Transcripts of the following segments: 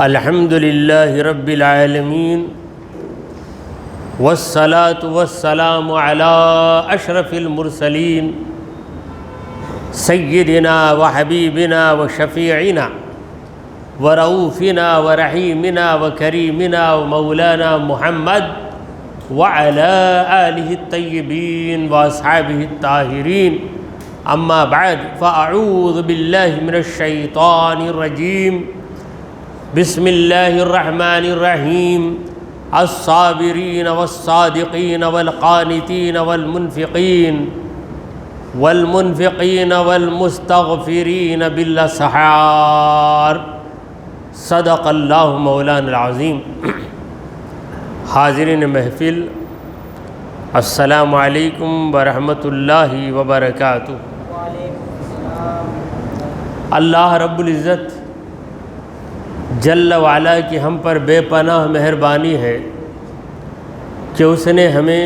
الحمد للہ رب العالمین والصلاة والسلام علی اشرف المرسلین سیدنا وحبیبنا وشفیعنا ورؤوفنا ورحیمنا وکریمنا ومولانا محمد وعلى آلہ الطیبین واصحابہ الطاہرین اما بعد فاعوذ باللہ من الشیطان الرجیم بسم اللہ الرحمن الرحیم الصابرین والصادقین والقانتین والمنفقین والمستغفرین بالاسحار صدق اللہ مولانا العظیم۔ حاضرین محفل، السلام علیکم ورحمۃ اللہ وبرکاتہ۔ اللہ رب العزت جل وعلا کی ہم پر بے پناہ مہربانی ہے کہ اس نے ہمیں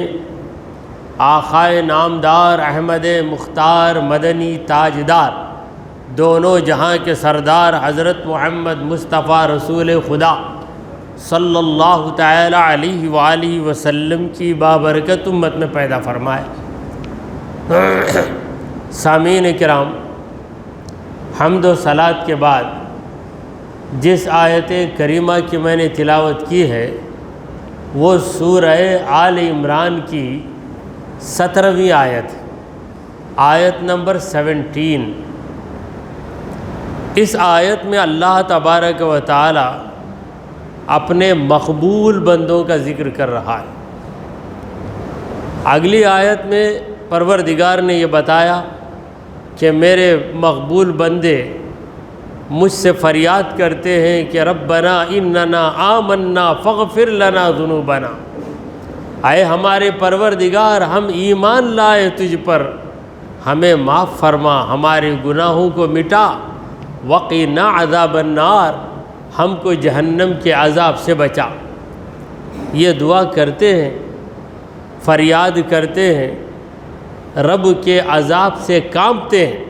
آقائے نامدار احمد مختار مدنی تاجدار دونوں جہاں کے سردار حضرت محمد مصطفیٰ رسول خدا صلی اللہ تعالی علیہ وآلہ وسلم کی بابرکت امت میں پیدا فرمائے۔ سامعین کرام، حمد و صلوات کے بعد جس آیت کریمہ کی میں نے تلاوت کی ہے وہ سورہ آل عمران کی 17ویں آیت نمبر 17۔ اس آیت میں اللہ تبارک و تعالی اپنے مقبول بندوں کا ذکر کر رہا ہے۔ اگلی آیت میں پروردگار نے یہ بتایا کہ میرے مقبول بندے مجھ سے فریاد کرتے ہیں کہ ربنا اننا آمنا فاغفر لنا ذنوبنا، اے ہمارے پروردگار ہم ایمان لائے تجھ پر، ہمیں معاف فرما، ہمارے گناہوں کو مٹا، وقنا عذاب النار، ہم کو جہنم کے عذاب سے بچا۔ یہ دعا کرتے ہیں، فریاد کرتے ہیں، رب کے عذاب سے کانپتے ہیں۔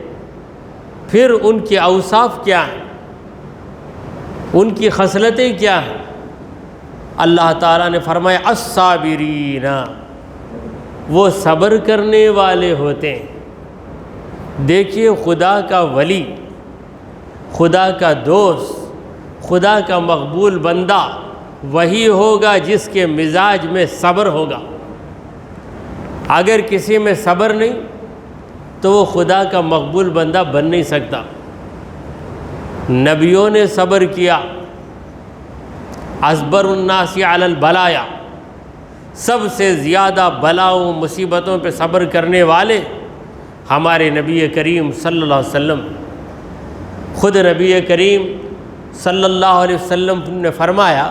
پھر ان کے اوصاف کیا ہیں، ان کی خصلتیں کیا ہیں؟ اللہ تعالیٰ نے فرمایا الصابرین، وہ صبر کرنے والے ہوتے ہیں۔ دیکھیے، خدا کا ولی، خدا کا دوست، خدا کا مقبول بندہ وہی ہوگا جس کے مزاج میں صبر ہوگا۔ اگر کسی میں صبر نہیں تو وہ خدا کا مقبول بندہ بن نہیں سکتا۔ نبیوں نے صبر کیا، اصبر الناس علی البلایا، سب سے زیادہ بلاؤں مصیبتوں پہ صبر کرنے والے ہمارے نبی کریم صلی اللہ علیہ وسلم۔ خود نبی کریم صلی اللہ علیہ وسلم نے فرمایا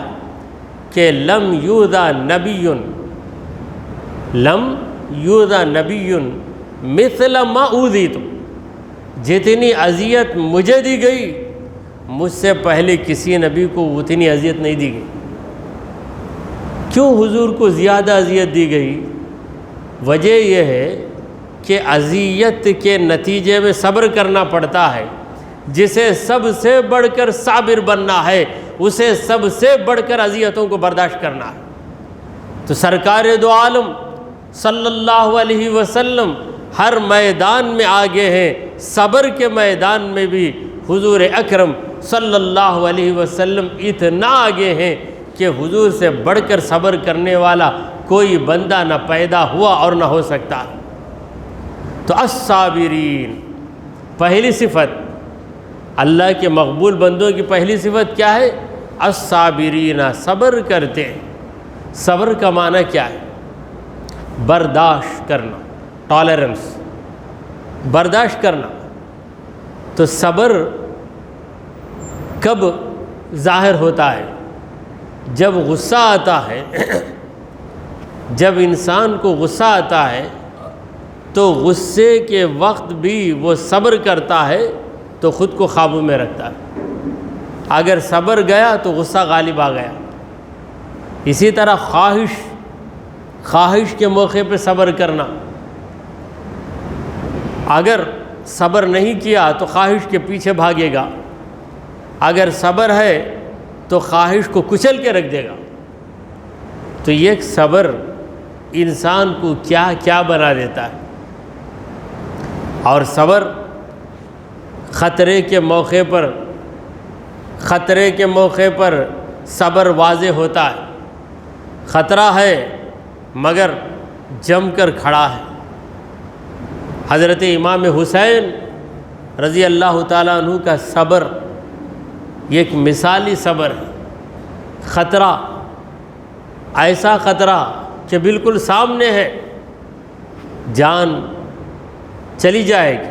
کہ لم یوذا نبی مثل ما اوذیت، جتنی اذیت مجھے دی گئی مجھ سے پہلے کسی نبی کو اتنی اذیت نہیں دی گئی۔ کیوں حضور کو زیادہ اذیت دی گئی؟ وجہ یہ ہے کہ اذیت کے نتیجے میں صبر کرنا پڑتا ہے۔ جسے سب سے بڑھ کر صابر بننا ہے اسے سب سے بڑھ کر اذیتوں کو برداشت کرنا ہے۔ تو سرکار دو عالم صلی اللہ علیہ وسلم ہر میدان میں آگے ہیں، صبر کے میدان میں بھی حضور اکرم صلی اللہ علیہ وسلم اتنا آگے ہیں کہ حضور سے بڑھ کر صبر کرنے والا کوئی بندہ نہ پیدا ہوا اور نہ ہو سکتا۔ تو الصابرین، پہلی صفت اللہ کے مقبول بندوں کی پہلی صفت کیا ہے؟ الصابرین، صبر کرتے ہیں۔ صبر کا معنی کیا ہے؟ برداشت کرنا، ٹالرنس، برداشت کرنا۔ تو صبر کب ظاہر ہوتا ہے؟ جب غصہ آتا ہے۔ جب انسان کو غصہ آتا ہے تو غصے کے وقت بھی وہ صبر کرتا ہے تو خود کو قابو میں رکھتا ہے۔ اگر صبر گیا تو غصہ غالب آ گیا۔ اسی طرح خواہش کے موقع پہ صبر کرنا، اگر صبر نہیں کیا تو خواہش کے پیچھے بھاگے گا۔ اگر صبر ہے تو خواہش کو کچل کے رکھ دے گا۔ تو یہ صبر انسان کو کیا کیا بنا دیتا ہے۔ اور صبر خطرے کے موقع پر صبر واضح ہوتا ہے۔ خطرہ ہے مگر جم کر کھڑا ہے۔ حضرت امام حسین رضی اللہ تعالیٰ عنہ کا صبر یہ ایک مثالی صبر ہے۔ خطرہ، ایسا خطرہ کہ بالکل سامنے ہے، جان چلی جائے گی،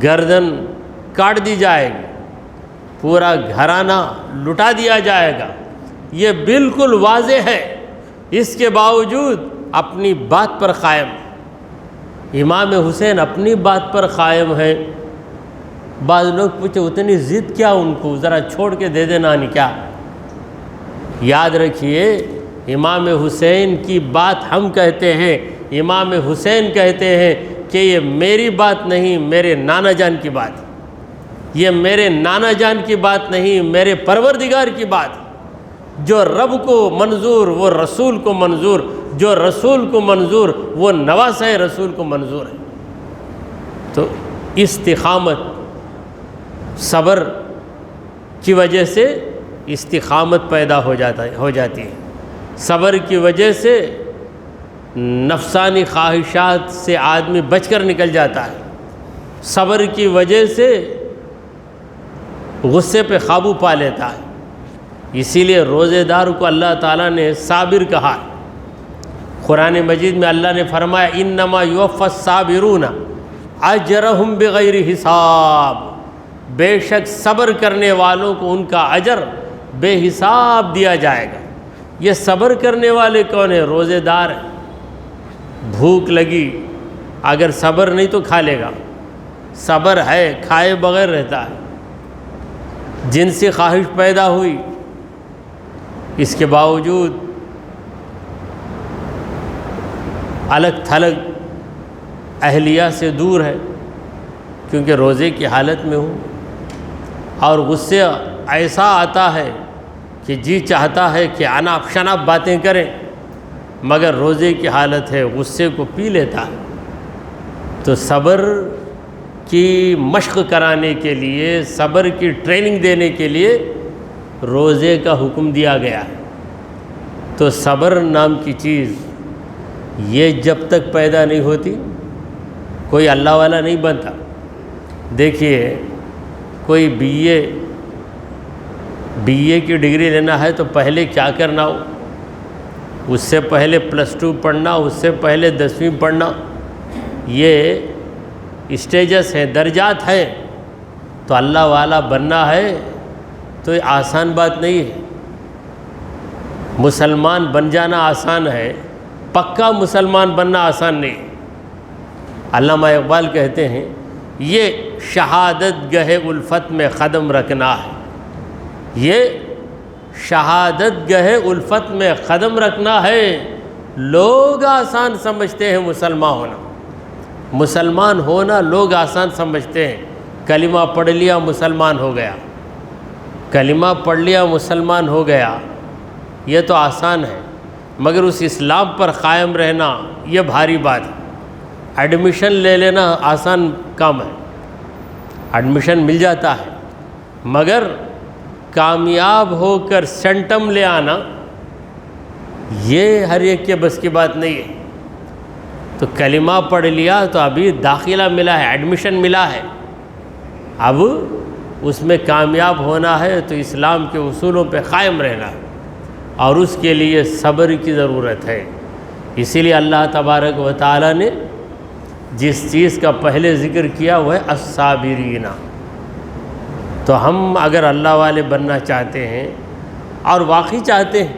گردن کاٹ دی جائے گی، پورا گھرانہ لٹا دیا جائے گا، یہ بالکل واضح ہے، اس کے باوجود اپنی بات پر قائم۔ امام حسین اپنی بات پر قائم ہے۔ بعض لوگ پوچھے اتنی ضد کیا ان کو، ذرا چھوڑ کے دے دینا نہیں کیا؟ یاد رکھیے امام حسین کی بات ہم کہتے ہیں، امام حسین کہتے ہیں کہ یہ میری بات نہیں، میرے نانا جان کی بات، یہ میرے نانا جان کی بات نہیں، میرے پروردگار کی بات۔ جو رب کو منظور وہ رسول کو منظور، جو رسول کو منظور وہ نواسہ رسول کو منظور ہے۔ تو استقامت، صبر کی وجہ سے استقامت پیدا ہو جاتی ہے۔ صبر کی وجہ سے نفسانی خواہشات سے آدمی بچ کر نکل جاتا ہے۔ صبر کی وجہ سے غصے پہ قابو پا لیتا ہے۔ اسی لیے روزے دار کو اللہ تعالیٰ نے صابر کہا۔ قرآن مجید میں اللہ نے فرمایا انما یوفی الصابرون اجرہم بغیر حساب، بے شک صبر کرنے والوں کو ان کا اجر بے حساب دیا جائے گا۔ یہ صبر کرنے والے کون ہیں؟ روزے دار ہیں۔ بھوک لگی، اگر صبر نہیں تو کھا لے گا، صبر ہے کھائے بغیر رہتا ہے۔ جنسی خواہش پیدا ہوئی، اس کے باوجود الگ تھلگ اہلیہ سے دور ہے کیونکہ روزے کی حالت میں ہوں، اور غصے ایسا آتا ہے کہ جی چاہتا ہے کہ اناپ شناپ باتیں کریں، مگر روزے کی حالت ہے، غصے کو پی لیتا ہے۔ تو صبر کی مشق کرانے کے لیے، صبر کی ٹریننگ دینے کے لیے روزے کا حکم دیا گیا ہے۔ تو صبر نام کی چیز یہ جب تک پیدا نہیں ہوتی کوئی اللہ والا نہیں بنتا۔ دیکھیے کوئی بی اے کی ڈگری لینا ہے تو پہلے کیا کرنا ہو، اس سے پہلے +2 پڑھنا، اس سے پہلے 10ویں پڑھنا، یہ اسٹیجز ہیں، درجات ہیں۔ تو اللہ والا بننا ہے تو یہ آسان بات نہیں ہے۔ مسلمان بن جانا آسان ہے، پکا مسلمان بننا آسان نہیں۔ علامہ اقبال کہتے ہیں یہ شہادت گہ الفت میں قدم رکھنا ہے، یہ شہادت گہ الفت میں قدم رکھنا ہے۔ لوگ آسان سمجھتے ہیں مسلمان ہونا لوگ آسان سمجھتے ہیں۔ کلمہ پڑھ لیا مسلمان ہو گیا، کلمہ پڑھ لیا مسلمان ہو گیا، یہ تو آسان ہے، مگر اس اسلام پر قائم رہنا یہ بھاری بات ہے۔ ایڈمیشن لے لینا آسان کام ہے، ایڈمیشن مل جاتا ہے، مگر کامیاب ہو کر سینٹم لے آنا یہ ہر ایک کے بس کی بات نہیں ہے۔ تو کلمہ پڑھ لیا تو ابھی داخلہ ملا ہے، ایڈمیشن ملا ہے، اب اس میں کامیاب ہونا ہے تو اسلام کے اصولوں پہ قائم رہنا ہے، اور اس کے لیے صبر کی ضرورت ہے۔ اسی لیے اللہ تبارک و تعالیٰ نے جس چیز کا پہلے ذکر کیا وہ ہے الصابرین۔ تو ہم اگر اللہ والے بننا چاہتے ہیں اور واقعی چاہتے ہیں،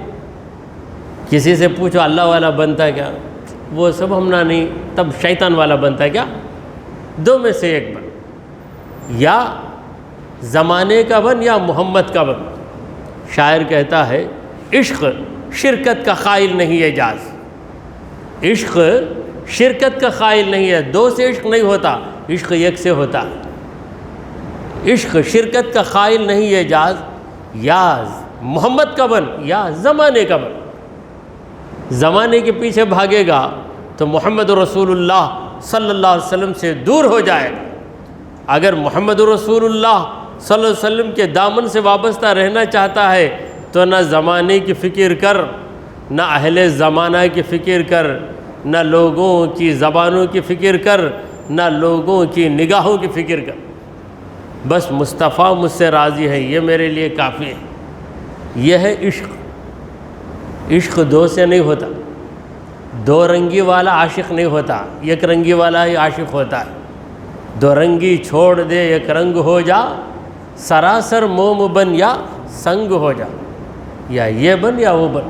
کسی سے پوچھو اللہ والا بنتا ہے کیا؟ وہ سب ہم نہ نہیں، تب شیطان والا بنتا ہے کیا؟ دو میں سے ایک بن، یا زمانے کا بن یا محمد کا بن۔ شاعر کہتا ہے عشق شرکت کا قائل نہیں ہے جاز، عشق شرکت کا قائل نہیں ہے، دو سے عشق نہیں ہوتا، عشق ایک سے ہوتا ہے۔ عشق شرکت کا قائل نہیں ہے جاز، یا محمد کا بن یا زمانے کا بن۔ زمانے کے پیچھے بھاگے گا تو محمد رسول اللہ صلی اللہ علیہ وسلم سے دور ہو جائے گا۔ اگر محمد رسول اللہ صلی اللہ علیہ وسلم کے دامن سے وابستہ رہنا چاہتا ہے تو نہ زمانے کی فکر کر، نہ اہل زمانہ کی فکر کر، نہ لوگوں کی زبانوں کی فکر کر، نہ لوگوں کی نگاہوں کی فکر کر۔ بس مصطفیٰ مجھ سے راضی ہے، یہ میرے لیے کافی ہے۔ یہ ہے عشق۔ عشق دو سے نہیں ہوتا، دو رنگی والا عاشق نہیں ہوتا، یک رنگی والا ہی عاشق ہوتا ہے۔ دو رنگی چھوڑ دے یک رنگ ہو جا، سراسر موم بن یا سنگ ہو جا، یا یہ بن یا وہ بن۔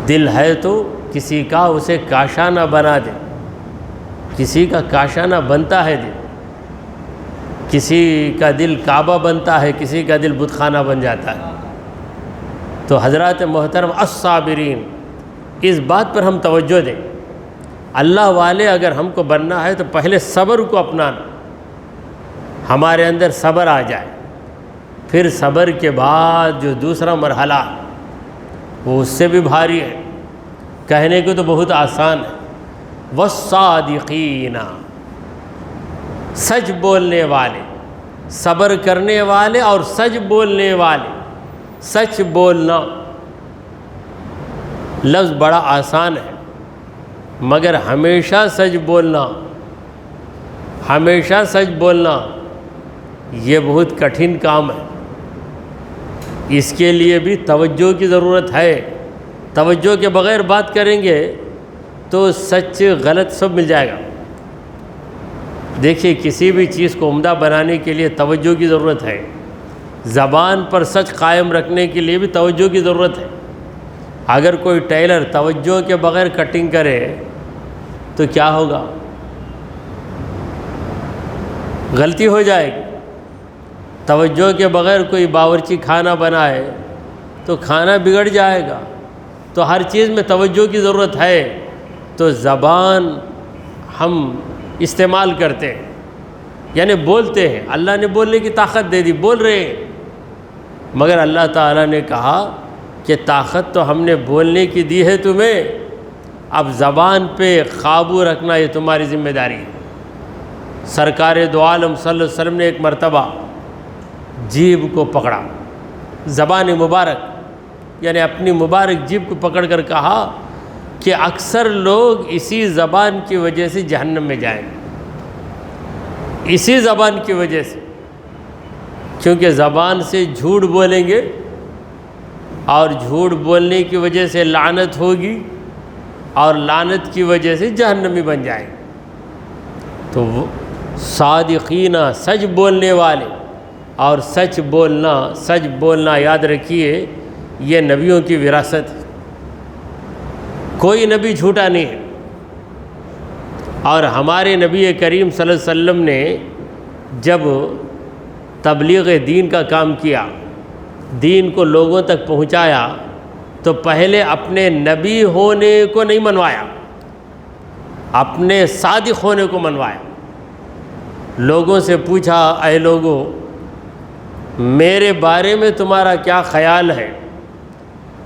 دل ہے تو کسی کا اسے کاشانہ بنا دے، کسی کا کاشانہ بنتا ہے دل، کسی کا دل کعبہ بنتا ہے، کسی کا دل بت خانہ بن جاتا ہے۔ تو حضرات محترم الصابرین، اس بات پر ہم توجہ دیں۔ اللہ والے اگر ہم کو بننا ہے تو پہلے صبر کو اپنانا، ہمارے اندر صبر آ جائے، پھر صبر کے بعد جو دوسرا مرحلہ وہ اس سے بھی بھاری ہے، کہنے کو تو بہت آسان ہے۔ والصادقین، سچ بولنے والے، صبر کرنے والے اور سچ بولنے والے۔ سچ بولنا لفظ بڑا آسان ہے، مگر ہمیشہ سچ بولنا، ہمیشہ سچ بولنا یہ بہت کٹھن کام ہے۔ اس کے لیے بھی توجہ کی ضرورت ہے۔ توجہ کے بغیر بات کریں گے تو سچ غلط سب مل جائے گا۔ دیکھیے، کسی بھی چیز کو عمدہ بنانے کے لیے توجہ کی ضرورت ہے۔ زبان پر سچ قائم رکھنے کے لیے بھی توجہ کی ضرورت ہے۔ اگر کوئی ٹیلر توجہ کے بغیر کٹنگ کرے تو کیا ہوگا؟ غلطی ہو جائے گی۔ توجہ کے بغیر کوئی باورچی کھانا بنائے تو کھانا بگڑ جائے گا۔ تو ہر چیز میں توجہ کی ضرورت ہے۔ تو زبان ہم استعمال کرتے ہیں، یعنی بولتے ہیں۔ اللہ نے بولنے کی طاقت دے دی، بول رہے ہیں، مگر اللہ تعالیٰ نے کہا کہ طاقت تو ہم نے بولنے کی دی ہے تمہیں، اب زبان پہ قابو رکھنا یہ تمہاری ذمہ داری ہے۔ سرکار دو عالم صلی اللہ علیہ وسلم نے ایک مرتبہ جیب کو پکڑا، زبان مبارک یعنی اپنی مبارک جیب کو پکڑ کر کہا کہ اکثر لوگ اسی زبان کی وجہ سے جہنم میں جائیں گے، اسی زبان کی وجہ سے، کیونکہ زبان سے جھوٹ بولیں گے اور جھوٹ بولنے کی وجہ سے لعنت ہوگی اور لعنت کی وجہ سے جہنمی بن جائیں گے۔ تو صادقین، سچ بولنے والے، اور سچ بولنا یاد رکھیے یہ نبیوں کی وراثت ہے۔ کوئی نبی جھوٹا نہیں ہے، اور ہمارے نبی کریم صلی اللہ علیہ وسلم نے جب تبلیغ دین کا کام کیا، دین کو لوگوں تک پہنچایا، تو پہلے اپنے نبی ہونے کو نہیں منوایا، اپنے صادق ہونے کو منوایا۔ لوگوں سے پوچھا، اے لوگوں، میرے بارے میں تمہارا کیا خیال ہے؟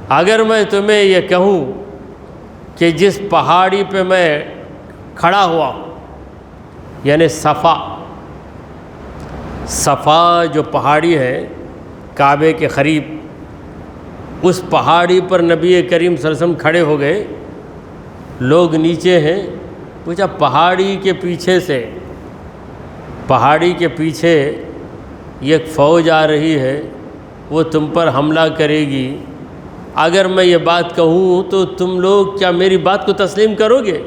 اگر میں تمہیں یہ کہوں کہ جس پہاڑی پہ میں کھڑا ہوا ہوں، یعنی صفا جو پہاڑی ہے کعبے کے قریب، اس پہاڑی پر نبی کریم صلی اللہ علیہ وسلم کھڑے ہو گئے، لوگ نیچے ہیں، پوچھا پہاڑی کے پیچھے ایک فوج آ رہی ہے، وہ تم پر حملہ کرے گی، اگر میں یہ بات کہوں تو تم لوگ کیا میری بات کو تسلیم کرو گے؟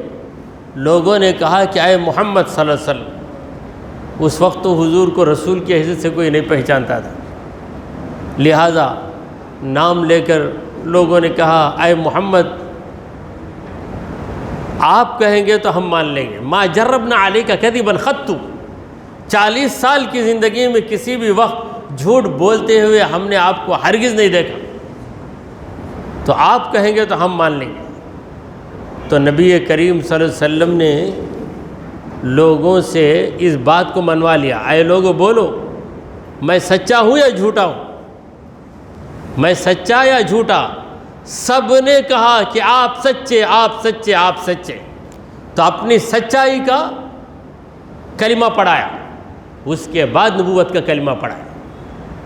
لوگوں نے کہا کہ اے محمد صلی اللہ علیہ وسلم، اس وقت تو حضور کو رسول کی حیثیت سے کوئی نہیں پہچانتا تھا، لہٰذا نام لے کر لوگوں نے کہا اے محمد، آپ کہیں گے تو ہم مان لیں گے، ما جربنا علیک کذبا قط، 40 سال کی زندگی میں کسی بھی وقت جھوٹ بولتے ہوئے ہم نے آپ کو ہرگز نہیں دیکھا، تو آپ کہیں گے تو ہم مان لیں گے۔ تو نبی کریم صلی اللہ علیہ وسلم نے لوگوں سے اس بات کو منوا لیا، اے لوگوں بولو، میں سچا ہوں یا جھوٹا ہوں، میں سچا یا جھوٹا؟ سب نے کہا کہ آپ سچے، آپ سچے، آپ سچے۔ تو اپنی سچائی کا کلمہ پڑھایا، اس کے بعد نبوت کا کلمہ پڑھایا،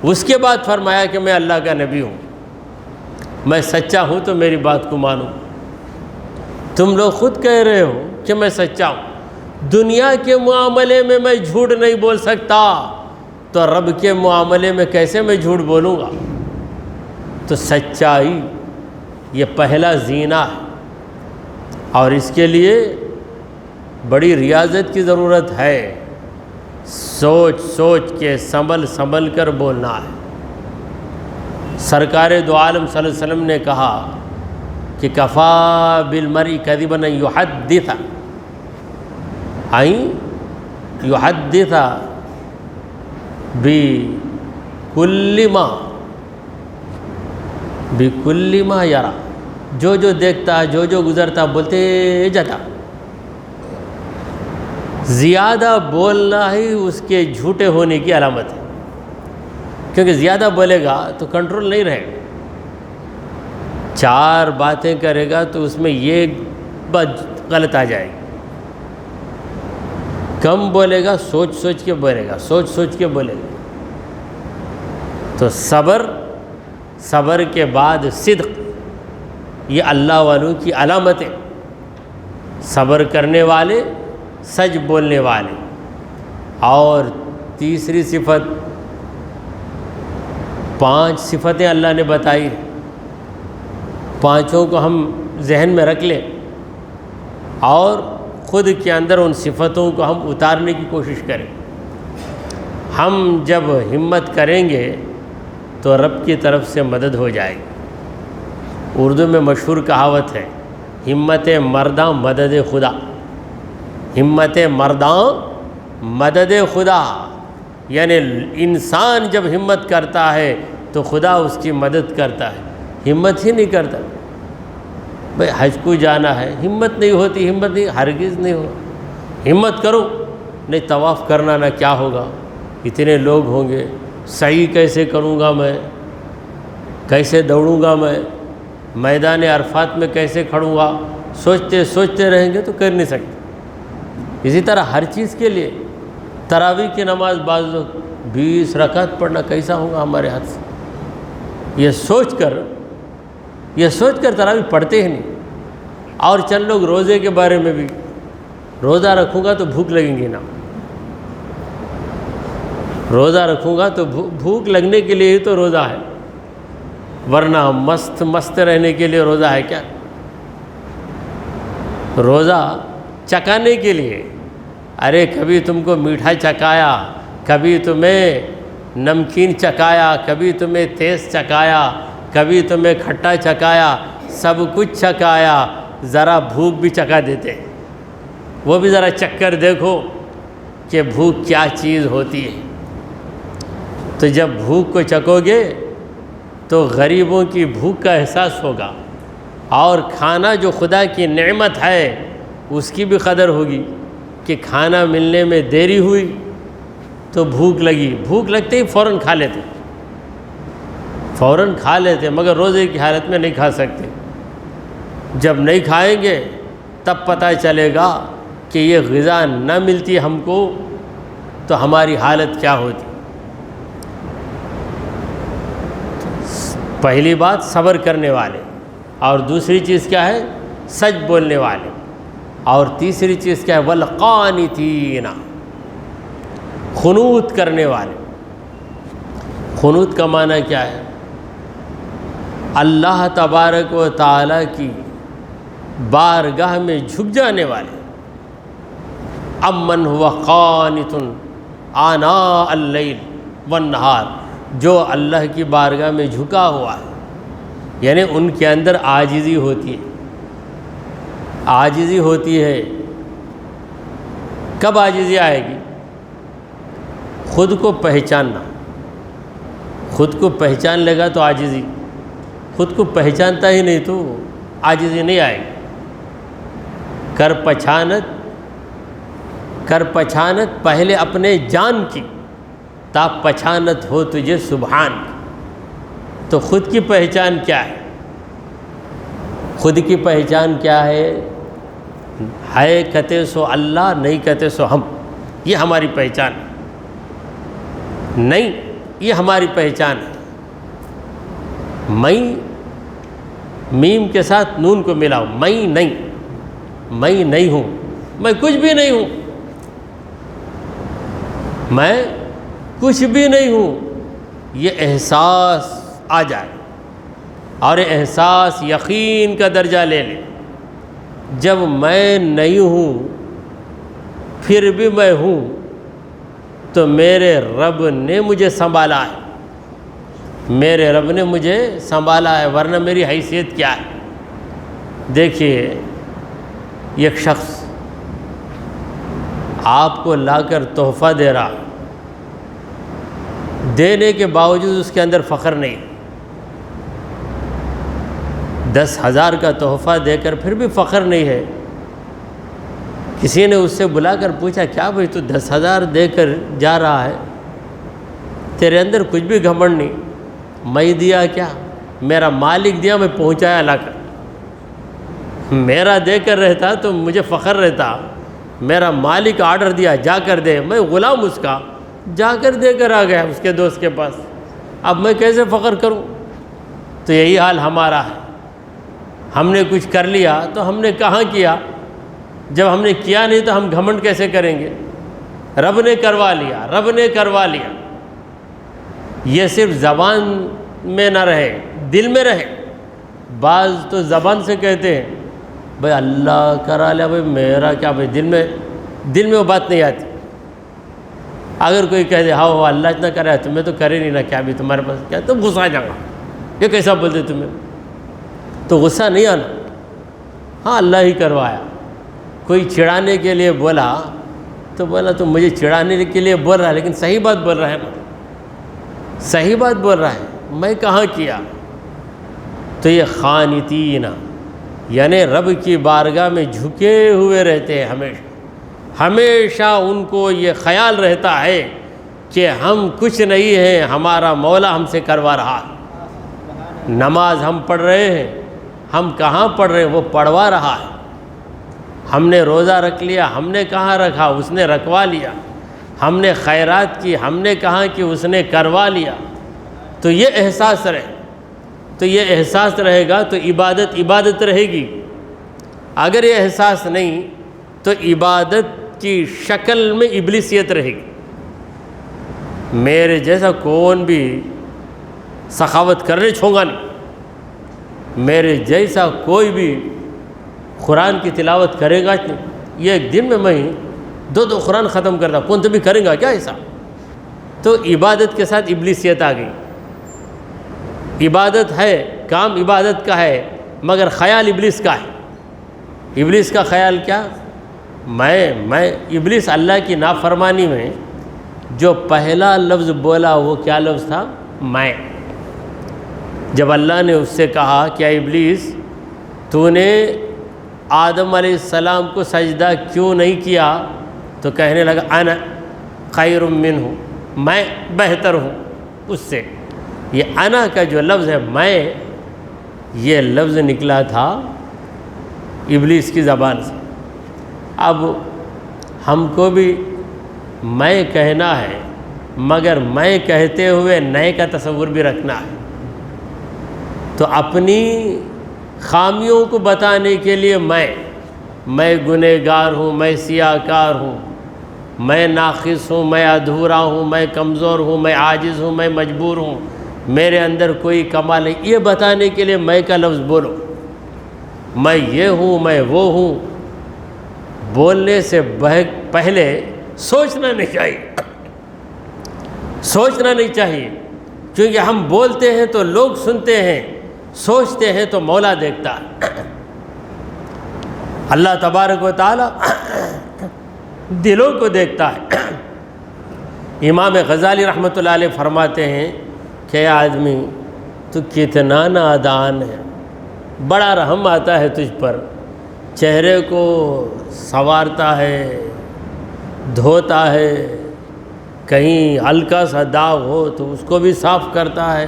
اس کے بعد فرمایا کہ میں اللہ کا نبی ہوں، میں سچا ہوں تو میری بات کو مانو۔ تم لوگ خود کہہ رہے ہو کہ میں سچا ہوں، دنیا کے معاملے میں میں جھوٹ نہیں بول سکتا، تو رب کے معاملے میں کیسے میں جھوٹ بولوں گا؟ تو سچائی یہ پہلا زینہ ہے، اور اس کے لیے بڑی ریاضت کی ضرورت ہے، سوچ سوچ کے سنبھل کر بولنا ہے۔ سرکار دو عالم صلی اللہ علیہ وسلم نے کہا کہ کفا بالمرء کذبا ان یحدث بکل ما یرا، جو دیکھتا، جو گزرتا بولتے جاتا۔ زیادہ بولنا ہی اس کے جھوٹے ہونے کی علامت ہے، کیونکہ زیادہ بولے گا تو کنٹرول نہیں رہے گا، 4 باتیں کرے گا تو اس میں یہ بات غلط آ جائے گی۔ کم بولے گا، سوچ کے بولے گا، سوچ کے بولے گا۔ تو صبر کے بعد صدق، یہ اللہ والوں کی علامتیں، صبر کرنے والے، سچ بولنے والے۔ اور تیسری صفت، 5 صفتیں اللہ نے بتائی، 5 کو ہم ذہن میں رکھ لیں اور خود کے اندر ان صفتوں کو ہم اتارنے کی کوشش کریں۔ ہم جب ہمت کریں گے تو رب کی طرف سے مدد ہو جائے گی۔ اردو میں مشہور کہاوت ہے، ہمت مرداں مدد خدا، ہمت مرداں مدد خدا، یعنی انسان جب ہمت کرتا ہے تو خدا اس کی مدد کرتا ہے۔ ہمت ہی نہیں کرتا، بھائی حج کو جانا ہے، ہمت نہیں ہوتی، ہمت نہیں، ہرگز نہیں ہو، ہمت کرو، نہیں طواف کرنا نہ کیا ہوگا، اتنے لوگ ہوں گے، سعی کیسے کروں گا میں، کیسے دوڑوں گا میں، میدان عرفات میں کیسے کھڑوں گا، سوچتے رہیں گے تو کر نہیں سکتے۔ اسی طرح ہر چیز کے لیے تراویح کی نماز بعض لوگ 20 رکعت پڑھنا کیسا ہوگا ہمارے ہاتھ سے، یہ سوچ کر تراویح پڑھتے ہی نہیں۔ اور چند لوگ روزے کے بارے میں بھی، روزہ رکھوں گا تو بھوک لگیں گی نا، روزہ رکھوں گا تو بھوک لگنے کے لیے ہی تو روزہ ہے، ورنہ مست رہنے کے لیے روزہ ہے کیا؟ روزہ چکانے کے لیے، ارے کبھی تم کو میٹھا چکایا، کبھی تمہیں نمکین چکایا، کبھی تمہیں تیز چکایا، کبھی تمہیں کھٹا چکایا، سب کچھ چکایا، ذرا بھوک بھی چکا دیتے، وہ بھی ذرا چکھ کر دیکھو کہ بھوک کیا چیز ہوتی ہے۔ تو جب بھوک کو چکو گے تو غریبوں کی بھوک کا احساس ہوگا، اور کھانا جو خدا کی نعمت ہے اس کی بھی قدر ہوگی کہ کھانا ملنے میں دیری ہوئی تو بھوک لگی، بھوک لگتے ہی فوراً کھا لیتے، مگر روزے کی حالت میں نہیں کھا سکتے۔ جب نہیں کھائیں گے تب پتہ چلے گا کہ یہ غذا نہ ملتی ہم کو تو ہماری حالت کیا ہوتی۔ پہلی بات صبر کرنے والے، اور دوسری چیز کیا ہے؟ سچ بولنے والے، اور تیسری چیز کیا ہے؟ والقانتین، قنوت کرنے والے۔ قنوت کا معنی کیا ہے؟ اللہ تبارک و تعالیٰ کی بارگاہ میں جھک جانے والے۔ امن هو قانت آناء اللیل والنہار، جو اللہ کی بارگاہ میں جھکا ہوا ہے، یعنی ان کے اندر عاجزی ہوتی ہے۔ عاجزی ہوتی ہے، کب عاجزی آئے گی؟ خود کو پہچاننا، خود کو پہچان لے گا تو عاجزی، خود کو پہچانتا ہی نہیں تو عاجزی نہیں آئے گی۔ کر پچھانت پہلے اپنے جان کی، تا پہچانت ہو تجھے سبحان. تو خود کی پہچان کیا ہے؟ خود کی پہچان کیا ہے کہتے سو اللہ، نہیں کہتے سو ہم. یہ ہماری پہچان ہے. نہیں، یہ ہماری پہچان ہے. میں میم کے ساتھ نون کو ملاؤ. میں نہیں ہوں، میں کچھ بھی نہیں ہوں، میں کچھ بھی نہیں ہوں. یہ احساس آ جائے اور یہ احساس یقین کا درجہ لے لے. جب میں نہیں ہوں پھر بھی میں ہوں تو میرے رب نے مجھے سنبھالا ہے. میرے رب نے مجھے سنبھالا ہے، ورنہ میری حیثیت کیا ہے؟ دیکھیے، ایک شخص آپ کو لا کر تحفہ دے رہا، دینے کے باوجود اس کے اندر فخر نہیں. 10,000 کا تحفہ دے کر پھر بھی فخر نہیں ہے. کسی نے اس سے بلا کر پوچھا، کیا بھائی تو 10,000 دے کر جا رہا ہے، تیرے اندر کچھ بھی گھمنڈ نہیں؟ میں دیا کیا؟ میرا مالک دیا، میں پہنچایا لا کر. میرا دے کر رہتا تو مجھے فخر رہتا. میرا مالک آرڈر دیا جا کر دے، میں غلام اس کا جا کر دے کر آ گیا اس کے دوست کے پاس. اب میں کیسے فخر کروں؟ تو یہی حال ہمارا ہے. ہم نے کچھ کر لیا تو ہم نے کہاں کیا؟ جب ہم نے کیا نہیں تو ہم گھمنڈ کیسے کریں گے؟ رب نے کروا لیا، رب نے کروا لیا. یہ صرف زبان میں نہ رہے، دل میں رہے. بعض تو زبان سے کہتے ہیں بھائی اللہ کرا لیا، بھائی میرا کیا؟ بھائی دل میں وہ بات نہیں آتی. اگر کوئی کہہ دے ہاں اللہ اتنا کرا ہے، تمہیں تو کرے نہیں نا، کیا بھی تمہارے پاس کیا؟ تو غصہ آ جاؤں گا. یہ کیسا بولتے تمہیں؟ تو غصہ نہیں آنا. ہاں اللہ ہی کروایا. کوئی چڑھانے کے لیے بولا تو بولا تو مجھے چڑھانے کے لیے بول رہا ہے، لیکن صحیح بات بول رہا ہے، صحیح بات بول رہا ہے، میں کہاں کیا؟ تو یہ خانتین یعنی رب کی بارگاہ میں جھکے ہوئے رہتے ہیں. ہمیشہ ان کو یہ خیال رہتا ہے کہ ہم کچھ نہیں ہیں، ہمارا مولا ہم سے کروا رہا ہے. نماز ہم پڑھ رہے ہیں، ہم کہاں پڑھ رہے ہیں، وہ پڑھوا رہا ہے. ہم نے روزہ رکھ لیا، ہم نے کہاں رکھا، اس نے رکھوا لیا. ہم نے خیرات کی، ہم نے کہاں کی، اس نے کروا لیا. تو یہ احساس رہے، تو یہ احساس رہے گا تو عبادت رہے گی. اگر یہ احساس نہیں تو عبادت کی شکل میں ابلیسیت رہے گی. میرے جیسا کون بھی سخاوت کرنے چھوڑا نہیں، میرے جیسا کوئی بھی قرآن کی تلاوت کرے گا نہیں. یہ ایک دن میں 2 قرآن ختم کرتا، کون تو بھی کریں گا کیا ایسا؟ تو عبادت کے ساتھ ابلیسیت آ گئی. عبادت ہے، کام عبادت کا ہے، مگر خیال ابلیس کا ہے. ابلیس کا خیال کیا؟ میں ابلیس اللہ کی نافرمانی میں جو پہلا لفظ بولا وہ کیا لفظ تھا؟ میں. جب اللہ نے اس سے کہا کیا ابلیس تو نے آدم علیہ السلام کو سجدہ کیوں نہیں کیا؟ تو کہنے لگا انا خیر منہ، میں بہتر ہوں اس سے. یہ انا کا جو لفظ ہے میں، یہ لفظ نکلا تھا ابلیس کی زبان سے. اب ہم کو بھی میں کہنا ہے، مگر میں کہتے ہوئے نئے کا تصور بھی رکھنا ہے. تو اپنی خامیوں کو بتانے کے لیے میں گنہگار ہوں، میں سیاہکار ہوں، میں ناقص ہوں، میں ادھورا ہوں، میں کمزور ہوں، میں عاجز ہوں، میں مجبور ہوں، میرے اندر کوئی کمال نہیں، یہ بتانے کے لیے میں کا لفظ بولو. میں یہ ہوں، میں وہ ہوں. بولنے سے پہلے سوچنا نہیں چاہیے، سوچنا نہیں چاہیے، کیونکہ ہم بولتے ہیں تو لوگ سنتے ہیں، سوچتے ہیں تو مولا دیکھتا ہے. اللہ تبارک و تعالی دلوں کو دیکھتا ہے. امام غزالی رحمۃ اللہ علیہ فرماتے ہیں کہ آدمی تو کتنا نادان ہے، بڑا رحم آتا ہے تجھ پر، چہرے کو سنوارتا ہے، دھوتا ہے، کہیں ہلکا سا داغ ہو تو اس کو بھی صاف کرتا ہے،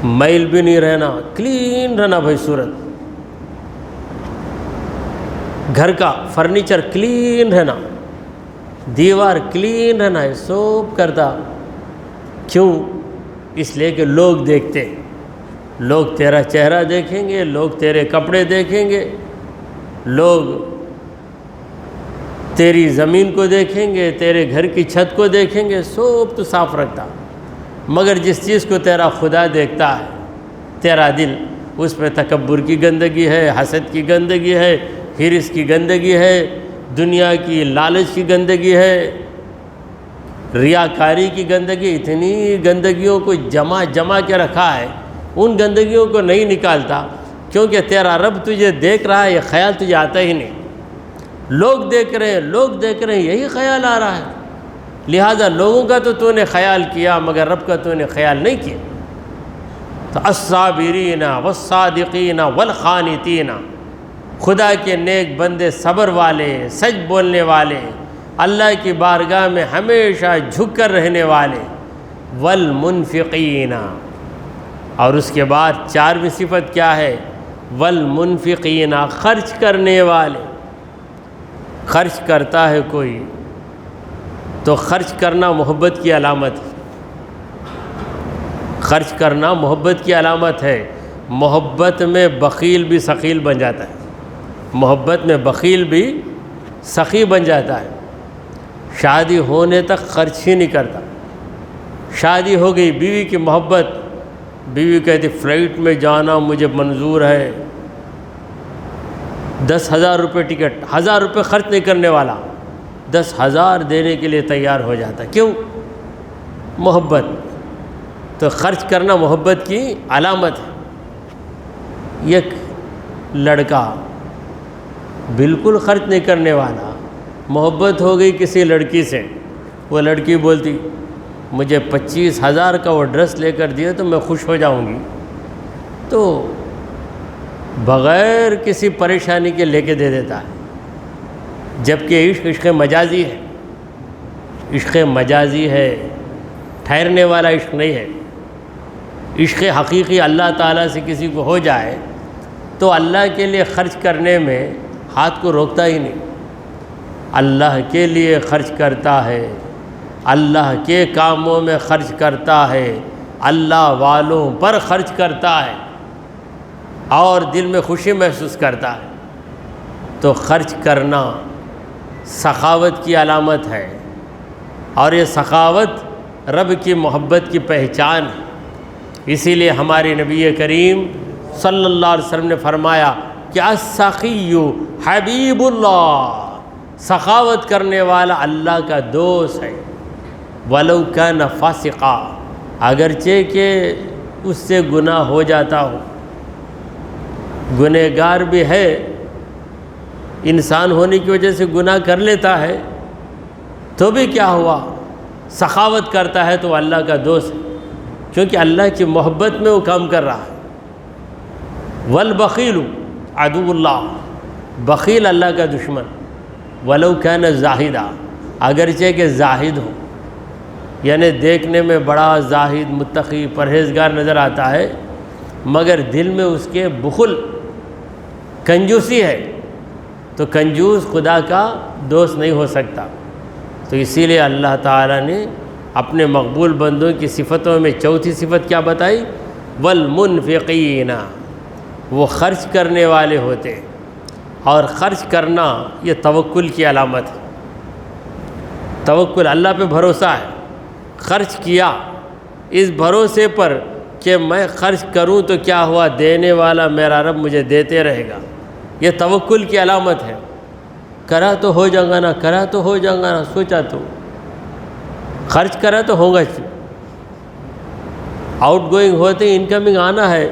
میل بھی نہیں رہنا، کلین رہنا بھائی صورت، گھر کا فرنیچر کلین رہنا، دیوار کلین رہنا، ہے سب کرتا۔ کیوں؟ اس لیے کہ لوگ دیکھتے، لوگ تیرا چہرہ دیکھیں گے، لوگ تیرے کپڑے دیکھیں گے، لوگ تیری زمین کو دیکھیں گے، تیرے گھر کی چھت کو دیکھیں گے، سب تو صاف رکھتا۔ مگر جس چیز کو تیرا خدا دیکھتا ہے، تیرا دل، اس میں تکبر کی گندگی ہے، حسد کی گندگی ہے، ہرس کی گندگی ہے، دنیا کی لالچ کی گندگی ہے، ریاکاری کی گندگی، اتنی گندگیوں کو جمع کے رکھا ہے، ان گندگیوں کو نہیں نکالتا، کیونکہ تیرا رب تجھے دیکھ رہا ہے، یہ خیال تجھے آتا ہی نہیں۔ لوگ دیکھ رہے ہیں، لوگ دیکھ رہے ہیں، یہی خیال آ رہا ہے، لہٰذا لوگوں کا تو نے خیال کیا مگر رب کا تو نے خیال نہیں کیا۔ تو الصابرین والصادقین والخانتین، خدا کے نیک بندے، صبر والے، سچ بولنے والے، اللہ کی بارگاہ میں ہمیشہ جھک کر رہنے والے، والمنفقین، اور اس کے بعد 4ویں صفت کیا ہے؟ والمنفقین، خرچ کرنے والے۔ خرچ کرتا ہے کوئی تو خرچ کرنا محبت کی علامت ہے، خرچ کرنا محبت کی علامت ہے۔ محبت میں بخیل بھی سخیل بن جاتا ہے، محبت میں بخیل بھی سخی بن جاتا ہے، شادی ہونے تک خرچ ہی نہیں کرتا، شادی ہو گئی، بیوی کی محبت، بیوی کہتی فلائٹ میں جانا مجھے منظور ہے، 10,000 روپے ٹکٹ، 1,000 روپے خرچ نہیں کرنے والا، 10,000 دینے کے لیے تیار ہو جاتا۔ کیوں؟ محبت۔ تو خرچ کرنا محبت کی علامت ہے۔ ایک لڑکا بالکل خرچ نہیں کرنے والا، محبت ہو گئی کسی لڑکی سے، وہ لڑکی بولتی مجھے 25,000 کا وہ ڈریس لے کر دیا تو میں خوش ہو جاؤں گی، تو بغیر کسی پریشانی کے لے کے دے دیتا ہے، جبکہ عشق مجازی ہے، عشق مجازی ہے، ٹھہرنے والا عشق نہیں ہے۔ عشق حقیقی اللہ تعالیٰ سے کسی کو ہو جائے تو اللہ کے لیے خرچ کرنے میں ہاتھ کو روکتا ہی نہیں، اللہ کے لیے خرچ کرتا ہے، اللہ کے کاموں میں خرچ کرتا ہے، اللہ والوں پر خرچ کرتا ہے اور دل میں خوشی محسوس کرتا ہے۔ تو خرچ کرنا سخاوت کی علامت ہے، اور یہ سخاوت رب کی محبت کی پہچان ہے۔ اسی لیے ہمارے نبی کریم صلی اللہ علیہ وسلم نے فرمایا کہ السخی حبیب اللہ، سخاوت کرنے والا اللہ کا دوست ہے، ولو کان فاسقا، اگرچہ کہ اس سے گناہ ہو جاتا ہو، گنہگار بھی ہے، انسان ہونے کی وجہ سے گناہ کر لیتا ہے، تو بھی کیا ہوا؟ سخاوت کرتا ہے تو اللہ کا دوست ہے، کیونکہ اللہ کی محبت میں وہ کام کر رہا ہے۔ والبخیل عدو اللہ، بخیل اللہ کا دشمن، ولو کان زاہدہ، اگرچہ کہ زاہد ہو، یعنی دیکھنے میں بڑا زاہد، متقی، پرہیزگار نظر آتا ہے، مگر دل میں اس کے بخل، کنجوسی ہے، تو کنجوس خدا کا دوست نہیں ہو سکتا۔ تو اسی لیے اللہ تعالیٰ نے اپنے مقبول بندوں کی صفتوں میں چوتھی صفت کیا بتائی؟ والمنفقین، وہ خرچ کرنے والے ہوتے ہیں، اور خرچ کرنا یہ توکل کی علامت ہے۔ توکل، اللہ پہ بھروسہ ہے، خرچ کیا اس بھروسے پر کہ میں خرچ کروں تو کیا ہوا، دینے والا میرا رب مجھے دیتے رہے گا، یہ توکل کی علامت ہے۔ کرا تو ہو جائے گا نا، کرا تو ہو جائے گا نا، سوچا تو خرچ کرا تو ہوگا، آؤٹ گوئنگ ہوتے انکمنگ آنا ہے،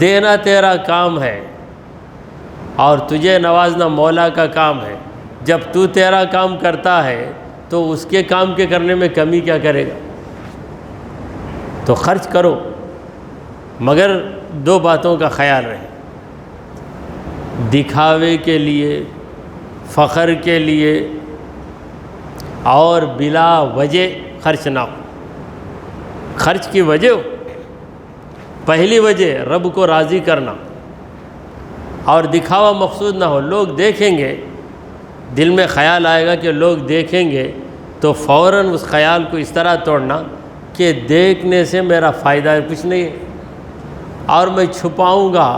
دینا تیرا کام ہے اور تجھے نوازنا مولا کا کام ہے۔ جب تو تیرا کام کرتا ہے تو اس کے کام کے کرنے میں کمی کیا کرے گا؟ تو خرچ کرو، مگر دو باتوں کا خیال رہے، دکھاوے کے لیے، فخر کے لیے اور بلا وجہ خرچ نہ ہو۔ خرچ کی وجہ ہو، پہلی وجہ رب کو راضی کرنا، اور دکھاوا مقصود نہ ہو۔ لوگ دیکھیں گے، دل میں خیال آئے گا کہ لوگ دیکھیں گے، تو فوراً اس خیال کو اس طرح توڑنا کہ دیکھنے سے میرا فائدہ کچھ نہیں ہے، اور میں چھپاؤں گا،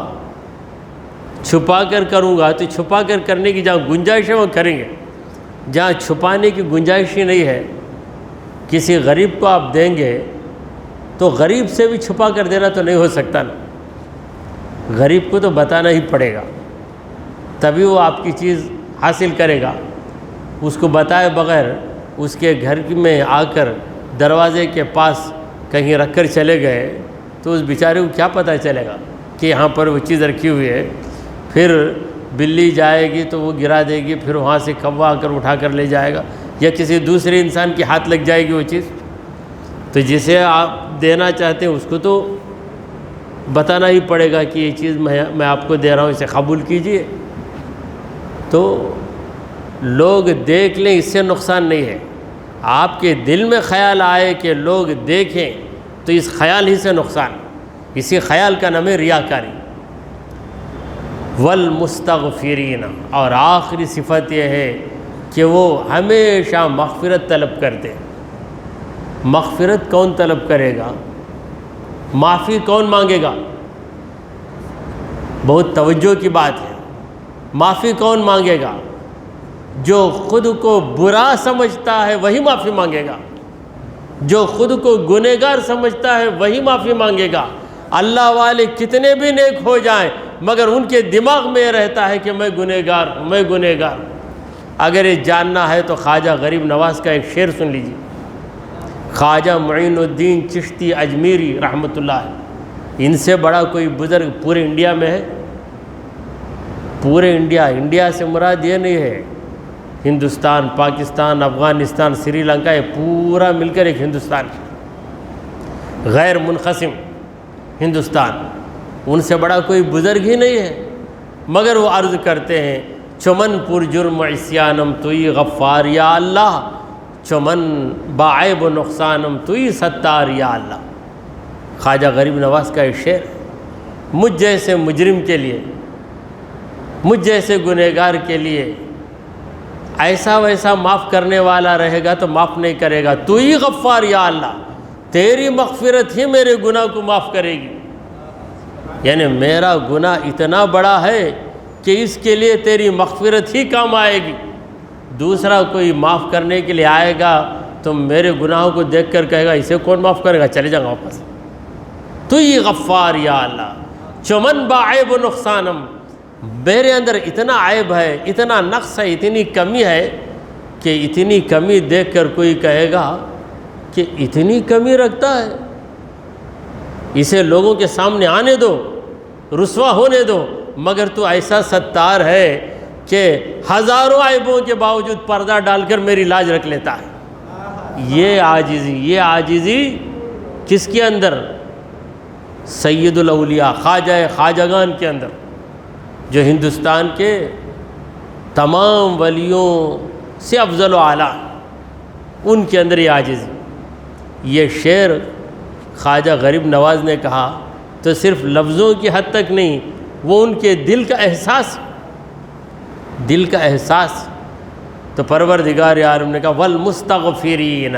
چھپا کر کروں گا، تو چھپا کر کرنے کی جہاں گنجائش ہے وہ کریں گے۔ جہاں چھپانے کی گنجائش ہی نہیں ہے، کسی غریب کو آپ دیں گے تو غریب سے بھی چھپا کر دینا تو نہیں ہو سکتا نا، غریب کو تو بتانا ہی پڑے گا، تبھی وہ آپ کی چیز حاصل کرے گا۔ اس کو بتائے بغیر اس کے گھر میں آ کر دروازے کے پاس کہیں رکھ کر چلے گئے تو اس بیچارے کو کیا پتہ چلے گا کہ یہاں پر وہ چیز رکھی ہوئی ہے؟ پھر بلی جائے گی تو وہ گرا دے گی، پھر وہاں سے کوا کر اٹھا کر لے جائے گا، یا کسی دوسرے انسان کے ہاتھ لگ جائے گی وہ چیز۔ تو جسے آپ دینا چاہتے ہیں اس کو تو بتانا ہی پڑے گا کہ یہ چیز میں آپ کو دے رہا ہوں، اسے قبول کیجئے۔ تو لوگ دیکھ لیں، اس سے نقصان نہیں ہے۔ آپ کے دل میں خیال آئے کہ لوگ دیکھیں تو اس خیال ہی سے نقصان، اسی خیال کا نام ہے ریاکاری۔ والمستغفرین، اور آخری صفت یہ ہے کہ وہ ہمیشہ مغفرت طلب کرتے ہیں۔ مغفرت کون طلب کرے گا؟ معافی کون مانگے گا؟ بہت توجہ کی بات ہے۔ معافی کون مانگے گا؟ جو خود کو برا سمجھتا ہے وہی معافی مانگے گا، جو خود کو گنہگار سمجھتا ہے وہی معافی مانگے گا۔ اللہ والے کتنے بھی نیک ہو جائیں مگر ان کے دماغ میں یہ رہتا ہے کہ میں گنہگار ہوں، میں گنہگار ہوں۔ اگر یہ جاننا ہے تو خواجہ غریب نواز کا ایک شعر سن لیجیے۔ خواجہ معین الدین چشتی اجمیری رحمۃ اللہ علیہ، ان سے بڑا کوئی بزرگ پورے انڈیا میں ہے؟ پورے انڈیا سے مراد یہ نہیں ہے ہندوستان، پاکستان، افغانستان، سری لنکا، یہ پورا مل کر ایک ہندوستان ہے، غیر منقسم ہندوستان۔ ان سے بڑا کوئی بزرگ ہی نہیں ہے، مگر وہ عرض کرتے ہیں چمن پر جرم عصیانم توئی غفار یا اللہ، چمن بعیب و نقصانم توئی ستار یا اللہ۔ خواجہ غریب نواز کا ایک شعر، مجھ جیسے مجرم کے لیے، مجھ جیسے گنہگار کے لیے ایسا ویسا معاف کرنے والا رہے گا تو معاف نہیں کرے گا، تو ہی غفار یا اللہ، تیری مغفرت ہی میرے گناہ کو معاف کرے گی۔ یعنی میرا گناہ اتنا بڑا ہے کہ اس کے لیے تیری مغفرت ہی کام آئے گی، دوسرا کوئی معاف کرنے کے لیے آئے گا تو میرے گناہوں کو دیکھ کر کہے گا اسے کون معاف کرے گا، چلے جاؤں گا واپس۔ تو ہی غفار یا اللہ، چمن بعیب و نقصانم، میرے اندر اتنا عیب ہے، اتنا نقص ہے، اتنی کمی ہے کہ اتنی کمی دیکھ کر کوئی کہے گا کہ اتنی کمی رکھتا ہے، اسے لوگوں کے سامنے آنے دو، رسوا ہونے دو، مگر تو ایسا ستار ہے کہ ہزاروں عیبوں کے باوجود پردہ ڈال کر میری لاج رکھ لیتا ہے۔ یہ عاجزی کس کے اندر؟ سید الاولیاء، خواجگان کے اندر، جو ہندوستان کے تمام ولیوں سے افضل و اعلیٰ، ان کے اندر یہ عاجزی۔ یہ شعر خواجہ غریب نواز نے کہا تو صرف لفظوں کی حد تک نہیں، وہ ان کے دل کا احساس، دل کا احساس۔ تو پروردگار عالم نے کہا والمستغفرین،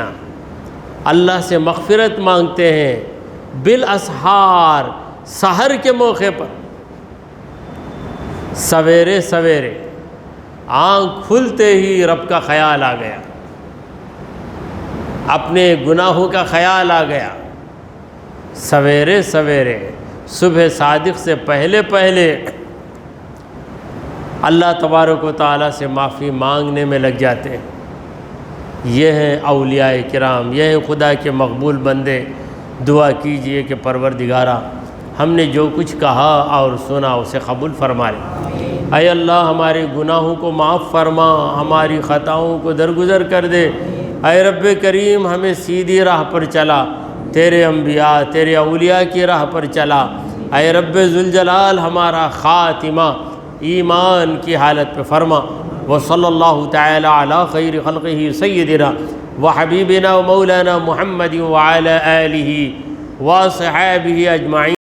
اللہ سے مغفرت مانگتے ہیں، بالاسحار، سحر کے موقع پر، سویرے سویرے آنکھ کھلتے ہی رب کا خیال آ گیا، اپنے گناہوں کا خیال آ گیا، سویرے سویرے صبح صادق سے پہلے پہلے اللہ تبارک و تعالیٰ سے معافی مانگنے میں لگ جاتے ہیں۔ یہ ہیں اولیاء کرام، یہ ہیں خدا کے مقبول بندے۔ دعا کیجئے کہ پروردگارا ہم نے جو کچھ کہا اور سنا اسے قبول فرما لے۔ اے اللہ ہمارے گناہوں کو معاف فرما، ہماری خطاؤں کو درگزر کر دے۔ اے رب کریم ہمیں سیدھی راہ پر چلا، تیرے انبیاء تیرے اولیاء کی راہ پر چلا۔ اے رب ذوالجلال ہمارا خاتمہ ایمان کی حالت پہ فرما۔ وصلی اللہ تعالی علی خیر خلقہ سیدنا وحبیبنا ومولانا محمد وعلی آلہ وصحابہ اجمعین.